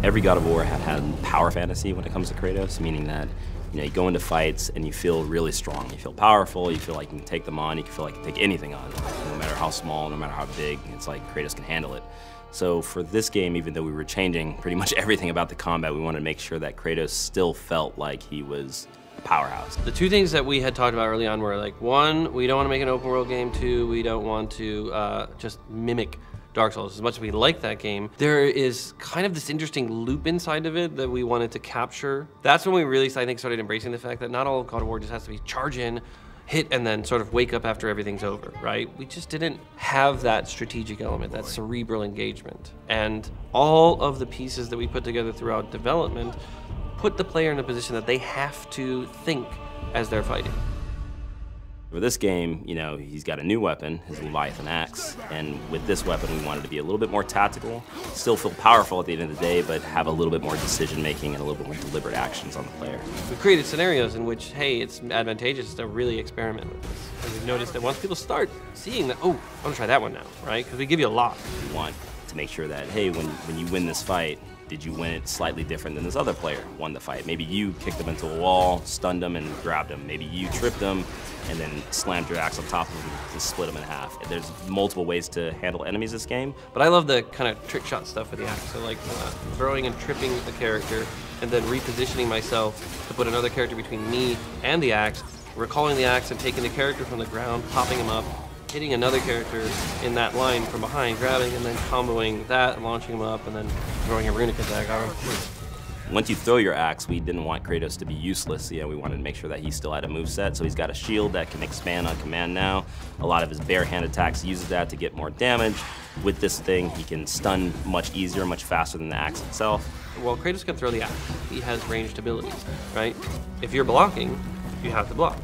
Every God of War had power fantasy when it comes to Kratos, meaning that you go into fights and you feel really strong. You feel powerful, you feel like you can take them on, you feel like you can take anything on, no matter how small, no matter how big. It's like Kratos can handle it. So for this game, even though we were changing pretty much everything about the combat, we wanted to make sure that Kratos still felt like he was a powerhouse. The two things that we had talked about early on were like, one, we don't want to make an open world game. Two, we don't want to just mimic Dark Souls. As much as we like that game, there is kind of this interesting loop inside of it that we wanted to capture. That's when we really, I think, started embracing the fact that not all of God of War just has to be charge in, hit, and then sort of wake up after everything's over, right? We just didn't have that strategic element, that cerebral engagement. And all of the pieces that we put together throughout development put the player in a position that they have to think as they're fighting. For this game, he's got a new weapon, his Leviathan axe, and with this weapon we wanted to be a little bit more tactical, still feel powerful at the end of the day, but have a little bit more decision making and a little bit more deliberate actions on the player. We created scenarios in which, hey, it's advantageous to really experiment with this. And we've noticed that once people start seeing that, oh, I'm gonna try that one now, right? Because we give you a lot. We want to make sure that, hey, when you win this fight, did you win it slightly different than this other player won the fight? Maybe you kicked them into a wall, stunned them, and grabbed them. Maybe you tripped them and then slammed your axe on top of them to split them in half. There's multiple ways to handle enemies this game. But I love the kind of trick shot stuff with the axe. So like throwing and tripping the character and then repositioning myself to put another character between me and the axe, recalling the axe and taking the character from the ground, popping him up, hitting another character in that line from behind, grabbing and then comboing that, launching him up, and then throwing a runic attack on him. Once you throw your axe, we didn't want Kratos to be useless. We wanted to make sure that he still had a moveset, so he's got a shield that can expand on command now. A lot of his bare hand attacks uses that to get more damage. With this thing, he can stun much easier, much faster than the axe itself. Well, Kratos can throw the axe. He has ranged abilities, right? If you're blocking, you have to block.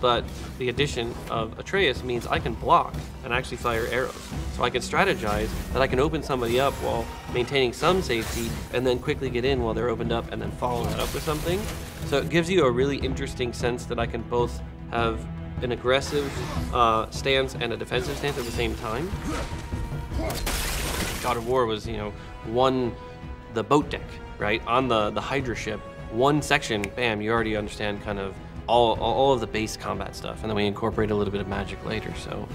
But the addition of Atreus means I can block and actually fire arrows. So I can strategize that I can open somebody up while maintaining some safety and then quickly get in while they're opened up and then follow that up with something. So it gives you a really interesting sense that I can both have an aggressive stance and a defensive stance at the same time. God of War was, the boat deck, right? On the Hydra ship, one section, bam, you already understand kind of all of the base combat stuff, and then we incorporate a little bit of magic later. So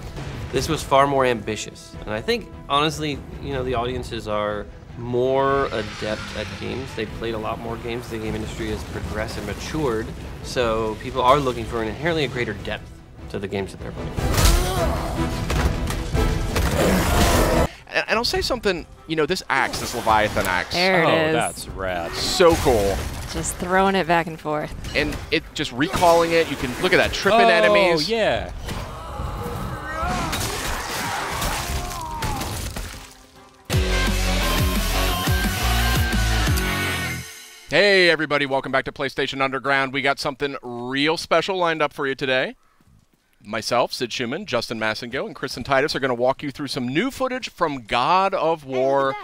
this was far more ambitious, and I think honestly, the audiences are more adept at games. They've played a lot more games. The game industry has progressed and matured, so people are looking for inherently a greater depth to the games that they're playing. And I'll say something, this axe, this Leviathan axe. There it is. That's rad. So cool. Just throwing it back and forth. And it just recalling it, you can look at that, tripping enemies. Oh, yeah. Hey everybody, welcome back to PlayStation Underground. We got something real special lined up for you today. Myself, Sid Schumann, Justin Massengill, and Kristen Titus are going to walk you through some new footage from God of War,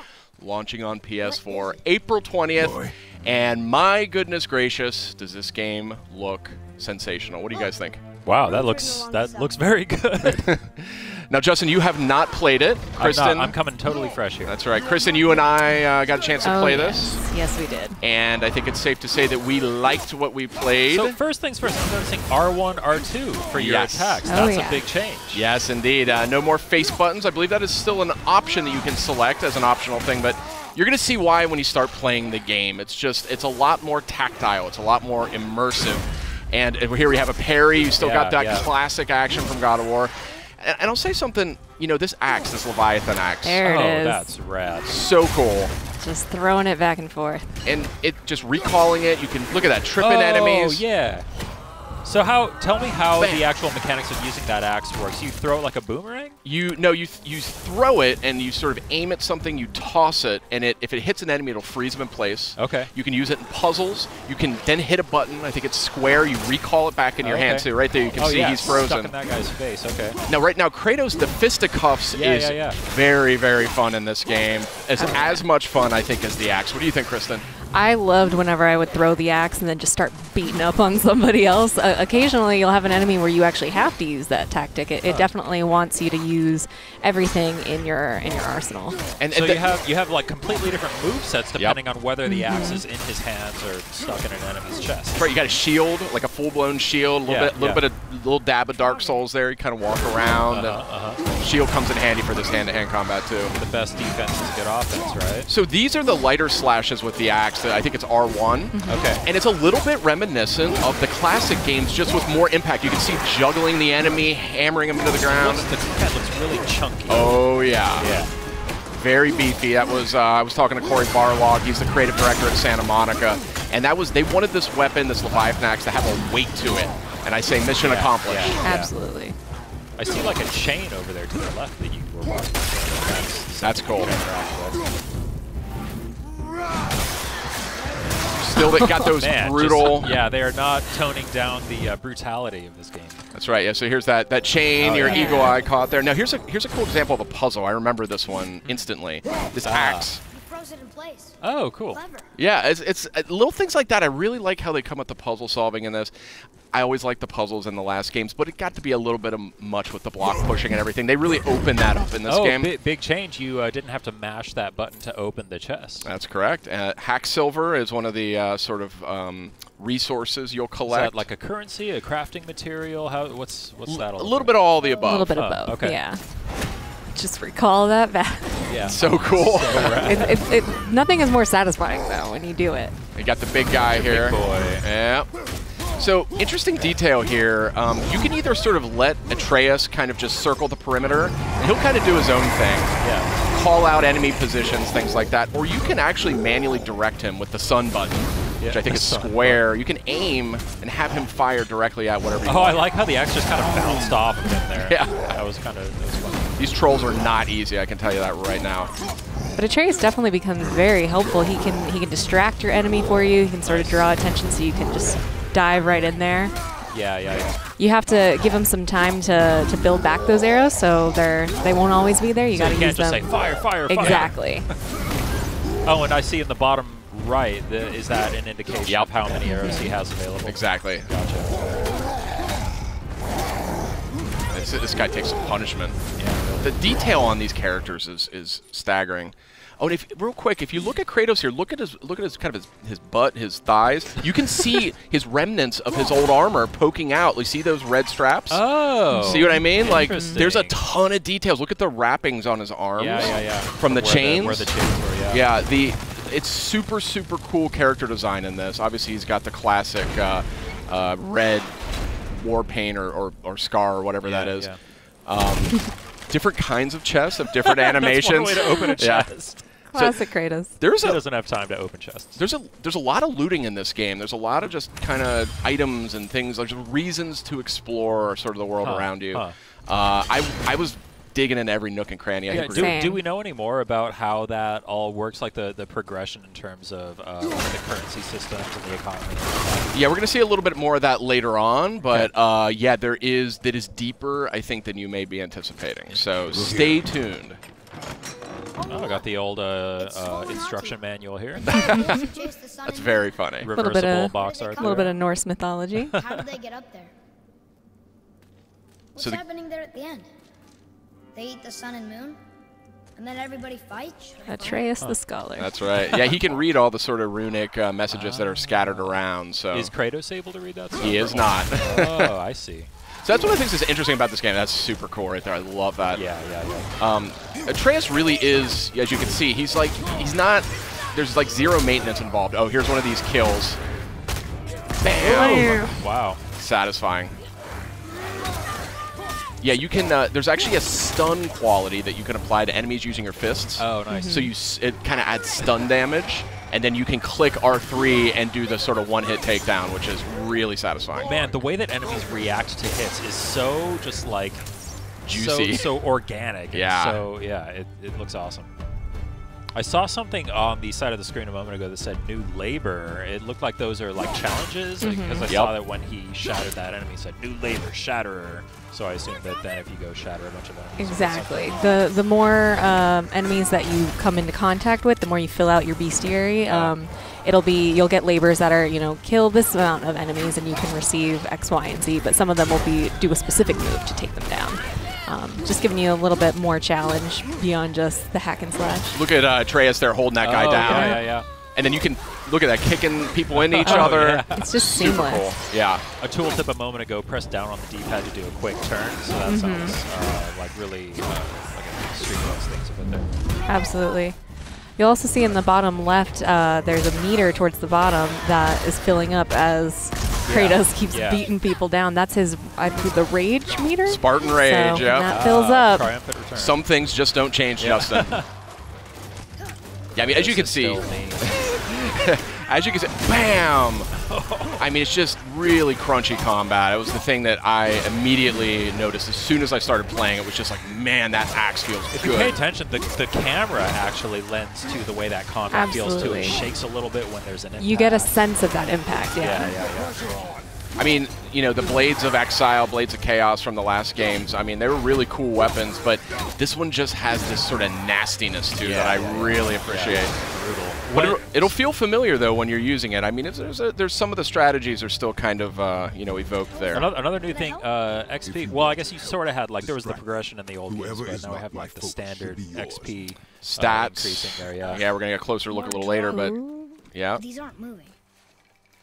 launching on PS4 April 20th. And my goodness gracious, does this game look sensational. What do you guys think? Wow, that looks very good. Now, Justin, you have not played it. Kristen, I'm coming totally fresh here. That's right. Kristen, you and I got a chance to play this. Yes, we did. And I think it's safe to say that we liked what we played. So first things first, I'm noticing R1, R2 for your attacks. That's a big change. Yes, indeed. No more face buttons. I believe that is still an option that you can select as an optional thing, but you're going to see why when you start playing the game. It's a lot more tactile. It's a lot more immersive. And here we have a parry. You still got that classic action from God of War. And I'll say something, this axe, this Leviathan axe. There it is. That's rad. So cool. Just throwing it back and forth. And it just recalling it, you can look at that, tripping enemies. Oh, yeah. So tell me how the actual mechanics of using that axe works. You throw it like a boomerang? You throw it and you sort of aim at something, you toss it, and if it hits an enemy, it'll freeze them in place. Okay. You can use it in puzzles. You can then hit a button. I think it's square. You recall it back in your hand too. Right there, you can see he's frozen. Stuck in that guy's face. Okay. Now, right now, Kratos, the fisticuffs is very, very fun in this game. As much fun, I think, as the axe. What do you think, Kristen? I loved whenever I would throw the axe and then just start beating up on somebody else. Occasionally, you'll have an enemy where you actually have to use that tactic. It definitely wants you to use everything in your arsenal. And so you have like completely different move sets depending on whether the axe is in his hands or stuck in an enemy's chest. Right, you got a shield, like a full-blown shield, a little dab of Dark Souls there. You kind of walk around. Shield comes in handy for this hand-to-hand combat too. The best defense is good offense, right? So these are the lighter slashes with the axe. I think it's R1. Okay. And it's a little bit reminiscent of the classic games, just with more impact. You can see juggling the enemy, hammering him into the ground. The head looks really chunky. Oh, yeah. Yeah. Very beefy. That was I was talking to Corey Barlog. He's the creative director at Santa Monica. And they wanted this weapon, this Leviathan axe, to have a weight to it. And I say mission accomplished. Yeah. Absolutely. I see like a chain over there to the left that you were walking. That's cool. Still got those brutal... yeah, they are not toning down the brutality of this game. That's right. Yeah. So here's that chain. Your eagle eye caught there. Now here's a cool example of a puzzle. I remember this one instantly. This axe. You froze it in place. Oh, cool. Clever. Yeah. It's little things like that. I really like how they come with the puzzle solving in this. I always liked the puzzles in the last games, but it got to be a little bit much with the block pushing and everything. They really opened that up in this game. Big change. You didn't have to mash that button to open the chest. That's correct. Hack silver is one of the sort of resources you'll collect. Is that like a currency, a crafting material? What's that all A little bit of all the A above. little bit of both. Okay. Yeah. Just recall that back. Yeah. So cool. So rad. Nothing is more satisfying though when you do it. You got the big guy here. Big boy. Yeah. So, interesting detail here. You can either sort of let Atreus kind of just circle the perimeter, and he'll kind of do his own thing. Yeah. Call out enemy positions, things like that. Or you can actually manually direct him with the sun button, which I think is square. You can aim and have him fire directly at whatever you want. I like how the axe just kind of bounced off of him there. Yeah. That was fun. These trolls are not easy, I can tell you that right now. But Atreus definitely becomes very helpful. He can distract your enemy for you. He can sort of draw attention so you can just dive right in there. Yeah. You have to give them some time to build back those arrows, so they won't always be there. You got to use them. You can't just say fire, fire, fire. Exactly. Oh, and I see in the bottom right, is that an indication of how many arrows he has available? Exactly. Gotcha. This guy takes some punishment. Yeah. The detail on these characters is staggering. Oh, and real quick, if you look at Kratos here, look at his kind of his butt, his thighs. You can see his remnants of his old armor poking out. You see those red straps? Oh. See what I mean? Like, there's a ton of details. Look at the wrappings on his arms. Yeah. From the chains. Where the chains were, yeah. Yeah, it's super cool character design in this. Obviously, he's got the classic red war paint or scar or whatever that is. Yeah. Different kinds of chests of different animations. That's one way to open a chest. Classic Kratos. He doesn't have time to open chests. There's a lot of looting in this game. There's a lot of just kind of items and things, like just reasons to explore sort of the world around you. I was digging into every nook and cranny. Do we know any more about how that all works, like the progression in terms of the currency systems and the economy? Yeah, we're going to see a little bit more of that later on, but yeah, that is deeper, I think, than you may be anticipating. So stay tuned. Oh, I got the old instruction manual here. That's very funny. Reversible box art. A little bit of Norse mythology. How did they get up there? What's happening there at the end? They eat the sun and moon, and then everybody fights? Atreus the Scholar. That's right. Yeah, he can read all the sort of runic messages that are scattered around. So is Kratos able to read that stuff? He is not. Oh, I see. So that's one of the things that's interesting about this game. That's super cool right there. I love that. Yeah. Atreus really is, as you can see, he's not, there's like zero maintenance involved. Oh, here's one of these kills. Bam! Wow. Satisfying. Yeah, you can, there's actually a stun quality that you can apply to enemies using your fists. Oh, nice. So it kind of adds stun damage, and then you can click R3 and do the sort of one-hit takedown, which is really satisfying. Man, the way that enemies react to hits is so just like juicy, so organic. Yeah. So yeah, it looks awesome. I saw something on the side of the screen a moment ago that said new labor. It looked like those are like challenges because I saw that when he shattered that enemy, it said new labor, shatterer. So I assume that then if you go shatter a bunch of enemies. Exactly. The more enemies that you come into contact with, the more you fill out your bestiary. You'll get labors that are, kill this amount of enemies and you can receive X, Y, and Z, but some of them will do a specific move to take them down. Just giving you a little bit more challenge beyond just the hack and slash. Look at Atreus there holding that guy down. Yeah. And then you can look at that, kicking people into each other. Yeah. It's just super seamless. cool. Yeah. A tooltip a moment ago, press down on the D-pad to do a quick turn. So that sounds like really like a streamless thing to put there. Absolutely. You'll also see in the bottom left, there's a meter towards the bottom that is filling up as Kratos keeps beating people down. That's his, the rage meter? Spartan rage, so yeah. that fills up. Triumphant return. Some things just don't change, Justin. Yeah, I mean, as you can see, bam! I mean, it's just really crunchy combat. It was the thing that I immediately noticed as soon as I started playing. It was just like, man, that axe feels If good. you pay attention, the camera actually lends to the way that combat feels too. It shakes a little bit when there's an impact. You get a sense of that impact, Yeah. I mean, the Blades of Exile, Blades of Chaos from the last games, I mean, they were really cool weapons, but this one just has this sort of nastiness to it that I really appreciate. Brutal. But it'll feel familiar, though, when you're using it. I mean, there's some of the strategies are still kind of, evoked there. Another new thing, XP. Well, I guess you sort of had, like, there was the progression in the old games, but now we have, like, the standard XP stats increasing there, yeah. Yeah, we're going to get a closer look a little later, but yeah. These aren't moving.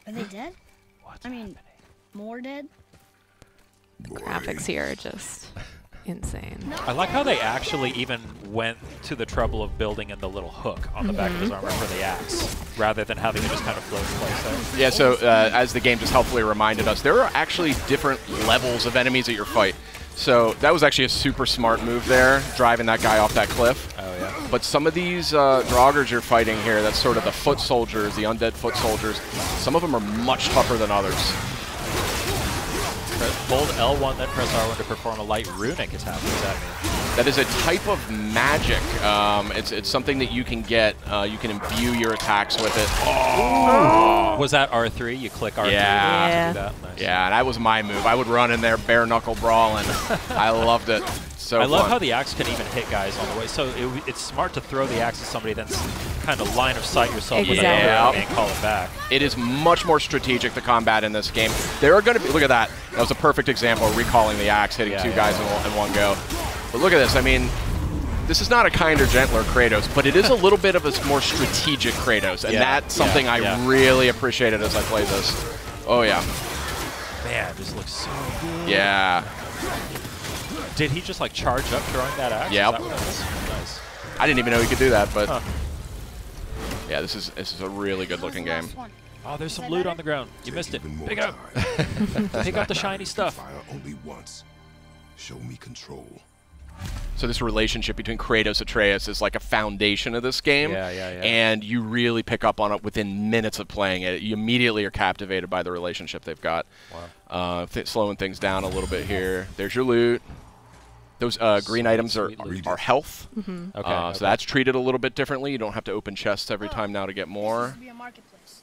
Are they dead? I mean, more dead? The graphics here are just insane. I like how they actually even went to the trouble of building in the little hook on the back of his armor for the axe, rather than having it just kind of float in place there. Yeah, so as the game just helpfully reminded us, there are actually different levels of enemies at your fight. So that was actually a super smart move there, driving that guy off that cliff. Oh, yeah. But some of these Draugrs you're fighting here, that's sort of the foot soldiers, the undead foot soldiers, some of them are much tougher than others. Hold L1, then press R1 to perform a light runic attack. What does that mean? That is a type of magic. It's something that you can get. You can imbue your attacks with it. Oh! Was that R3? You click R3 to do that? Nice. Yeah, and that was my move. I would run in there bare knuckle brawling. I loved it. So I love fun. how the axe can even hit guys on the way. So it's smart to throw the axe at somebody, then kind of line of sight yourself with another and call it back. It is much more strategic, the combat in this game. There are going to be, look at that. That was a perfect example of recalling the axe, hitting two guys in one go. But look at this. I mean, this is not a kinder, gentler Kratos, but it is a little bit of a more strategic Kratos, and that's something I really appreciated as I played this. Oh, yeah. Man, this looks so good. Yeah. Did he just like charge up throwing that axe? Yeah. Nice. I didn't even know he could do that, but yeah, this is a really good looking game. Oh, there's some loot on the ground. You missed it. Pick up. Pick up the shiny stuff. Fire only once. Show me control. So this relationship between Kratos and Atreus is like a foundation of this game. Yeah. And you really pick up on it within minutes of playing it. You immediately are captivated by the relationship they've got. Wow. Slowing things down a little bit here. There's your loot. Those green items are health. Okay. So that's treated a little bit differently. You don't have to open chests every time now to get more. This used to be a marketplace.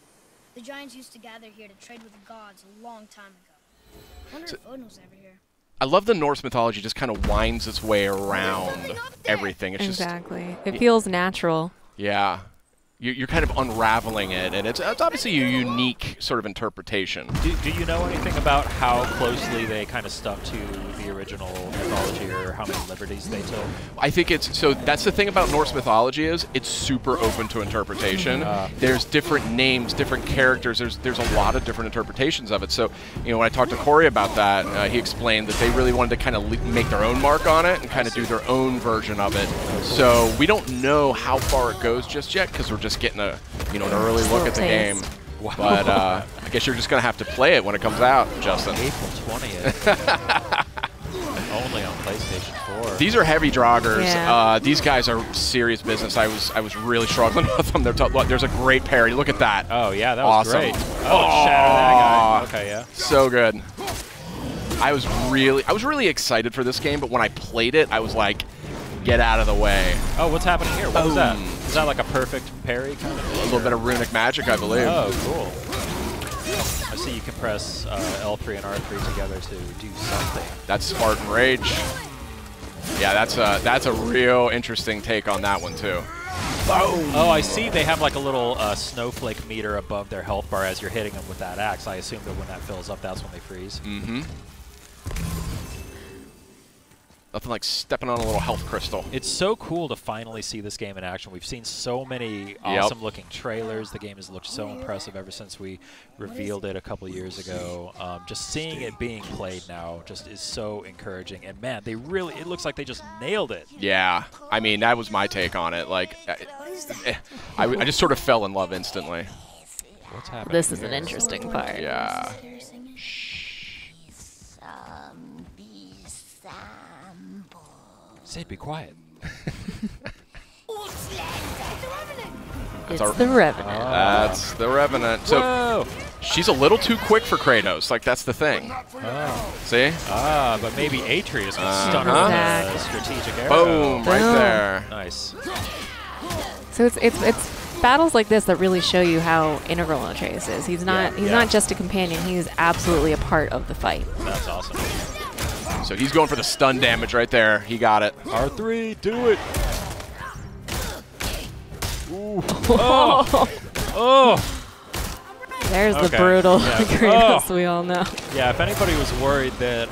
The giants used to gather here to trade with the gods a long time ago. I wonder if Odin was ever here. I love the Norse mythology just kind of winds its way around everything. It's exactly. It feels natural. Yeah. You're kind of unraveling it, and it's obviously a unique sort of interpretation. Do you know anything about how closely they kind of stuck to the original mythology, or how many liberties they took? I think so that's the thing about Norse mythology is it's super open to interpretation. There's different names, different characters. There's a lot of different interpretations of it. So, when I talked to Corey about that, he explained that they really wanted to kind of make their own mark on it and kind of do their own version of it. So we don't know how far it goes just yet because we're just getting an early look at the game. Wow. But I guess you're just going to have to play it when it comes out, Justin. April 20th. Only on PlayStation 4. These are heavy Draugrs. Yeah. These guys are serious business. I was really struggling with them. There's a great parry. Look at that. Oh yeah, that was awesome. great. Oh, shatter that guy. Okay, yeah. So good. I was really excited for this game, but when I played it, I was like, get out of the way. Oh, what's happening here? What was that? Is that like a perfect parry kind of thing? A little bit of runic magic, I believe. Oh, cool. I see you can press L3 and R3 together to do something. That's Spartan Rage. Yeah, that's a real interesting take on that one too. Boom! Oh, I see they have like a little snowflake meter above their health bar as you're hitting them with that axe. I assume that when that fills up, that's when they freeze. Mm-hmm. Nothing like stepping on a little health crystal. It's so cool to finally see this game in action. We've seen so many awesome-looking trailers. The game has looked so impressive ever since we revealed it a couple years ago. Just seeing it being played now just is so encouraging. And man, it looks like they just nailed it. Yeah, I mean, that was my take on it. Like, I just sort of fell in love instantly. What's happening? This is an interesting part. Yeah. Say, be quiet. It's the Revenant. That's the Revenant. So Whoa! she's a little too quick for Kratos. Like, that's the thing. Oh. See? Ah, but maybe Atreus can stun her with a strategic arrow. Boom! Right there. Nice. So it's battles like this that really show you how integral Atreus is. He's not just a companion. He's absolutely a part of the fight. That's awesome. So he's going for the stun damage right there. He got it. R3, do it. Ooh. Oh. Oh. There's the brutal Yeah. Kratos we all know. Yeah, if anybody was worried that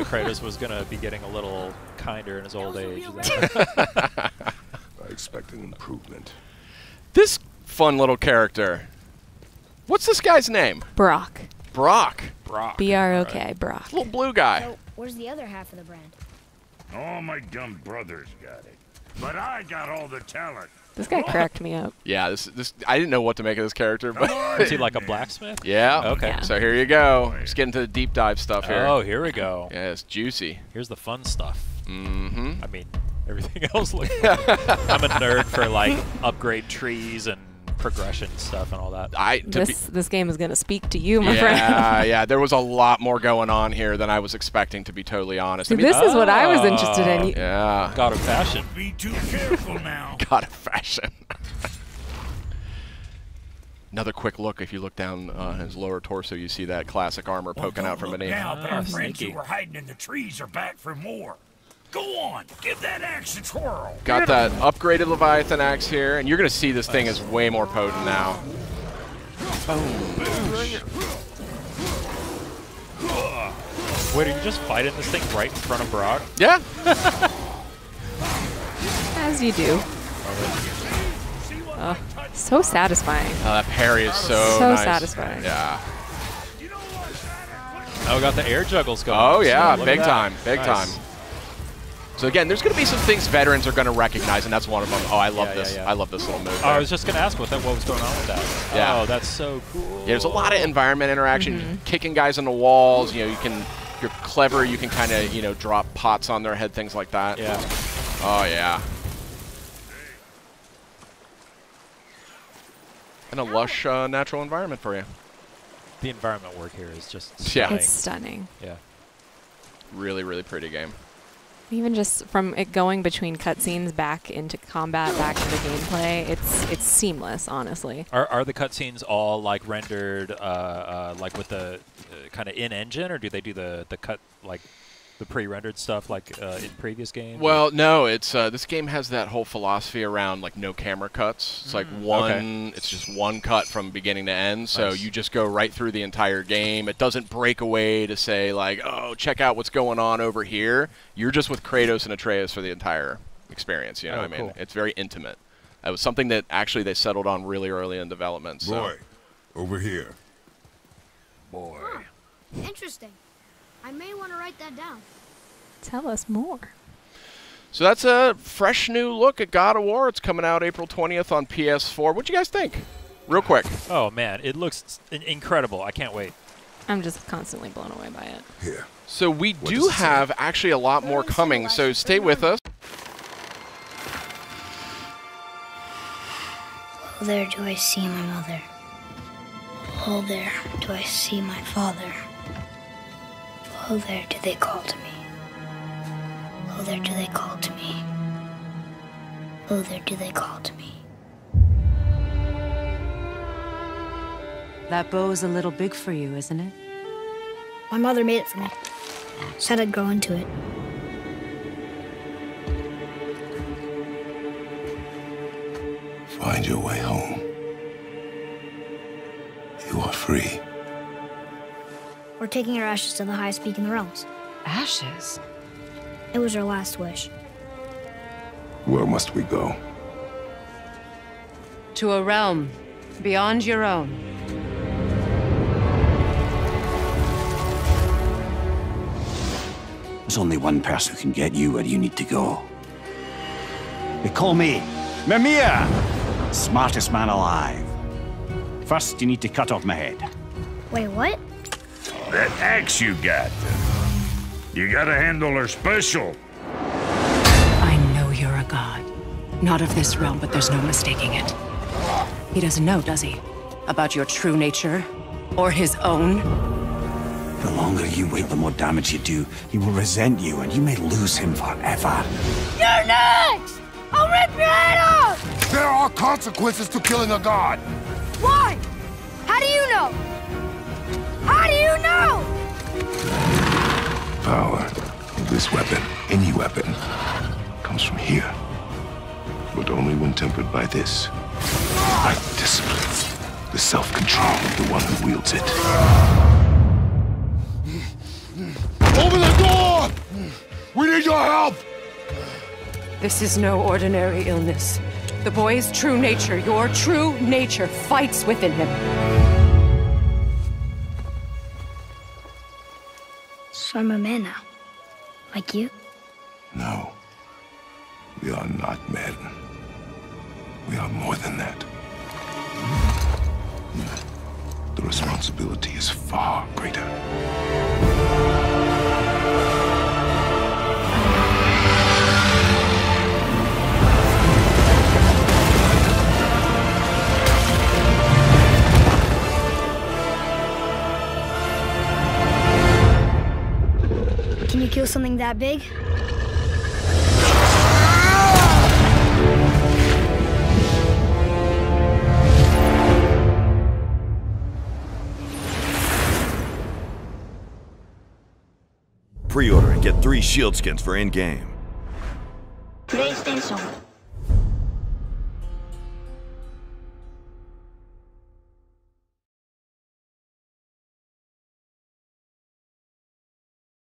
Kratos was going to be getting a little kinder in his old age. I expect an improvement. This fun little character. What's this guy's name? Brock. Brock. Brock. B-R-O-K, Brock. Little blue guy. So, where's the other half of the brand? All my dumb brothers got it. But I got all the talent. This guy cracked me up. Yeah, this I didn't know what to make of this character, but Is he like a blacksmith? yeah. Okay. Yeah. So here you go. Just getting to the deep dive stuff here. Oh, here we go. Yeah, it's juicy. Here's the fun stuff. Mm-hmm. I mean, everything else looks I'm a nerd for like upgrade trees and progression stuff and all that. This game is going to speak to you, my friend. Yeah. There was a lot more going on here than I was expecting, to be totally honest. See, this is what I was interested in. Yeah. God of fashion. Be too careful now. God of fashion. Another quick look. If you look down his lower torso, you see that classic armor poking out from beneath. Now, but our friends sneaky. who were hiding in the trees are back for more. Go on, give that axe a twirl. Got that upgraded Leviathan axe here, and you're going to see this thing is way more potent now. Wait, are you just fighting this thing right in front of Brock? Yeah. As you do. So satisfying. That parry is so nice. satisfying. Yeah. Oh, we got the air juggles going. Oh, yeah. Look Big at that. time. Big time. So again, there's going to be some things veterans are going to recognize, and that's one of them. Oh, I love this. yeah. I love this little move. Oh, I there. was just going to ask what was going on with that. Yeah. Oh, that's so cool. Yeah, there's a lot of environment interaction, kicking guys on the walls. You know, you're clever. You can kind of, drop pots on their head, things like that. Yeah. Oh, yeah. And a lush natural environment for you. The environment work here is just Yeah. stunning. It's stunning. Yeah. Really, really pretty game. Even just from it going between cutscenes back into combat, back into gameplay, it's seamless, honestly. Are the cutscenes all like rendered like with the kind of in-engine, or do they do the cut like the pre-rendered stuff like in previous games? Well, no, it's this game has that whole philosophy around like no camera cuts. It's like it's just one cut from beginning to end. So Nice. you just go right through the entire game. It doesn't break away to say like, oh, check out what's going on over here. You're just with Kratos and Atreus for the entire experience. You know what I mean? Cool. It's very intimate. It was something that actually they settled on really early in development. So. Boy, over here. Boy. Interesting. I may want to write that down. Tell us more. So that's a fresh new look at God of War. It's coming out April 20th on PS4. What'd you guys think? Real quick. Oh man, it looks incredible. I can't wait. I'm just constantly blown away by it. Here. So we What do does it say? have actually a lot more coming, so stay with us. Oh, there do I see my mother. Oh, there do I see my father. Oh, there do they call to me. Oh, there do they call to me. Oh, there do they call to me. That bow's a little big for you, isn't it? My mother made it for me. Said I'd grow into it. Find your way home. You are free. We're taking our ashes to the highest peak in the realms. Ashes? It was our last wish. Where must we go? To a realm beyond your own. There's only one person who can get you where you need to go. They call me Mimir, smartest man alive. First, you need to cut off my head. Wait, what? That axe you got. You gotta handle her special. I know you're a god. Not of this realm, but there's no mistaking it. He doesn't know, does he? About your true nature? Or his own? The longer you wait, the more damage you do. He will resent you, and you may lose him forever. You're next! I'll rip your head off! There are consequences to killing a god! Why? How do you know? How do you know? Power. This weapon, any weapon, comes from here. But only when tempered by this. By discipline. The self-control of the one who wields it. Open the door! We need your help! This is no ordinary illness. The boy's true nature, your true nature, fights within him. So I'm a man now. Like you? No. We are not men. We are more than that. The responsibility is far greater. Can you kill something that big? Pre-order and get 3 shield skins for in-game. PlayStation.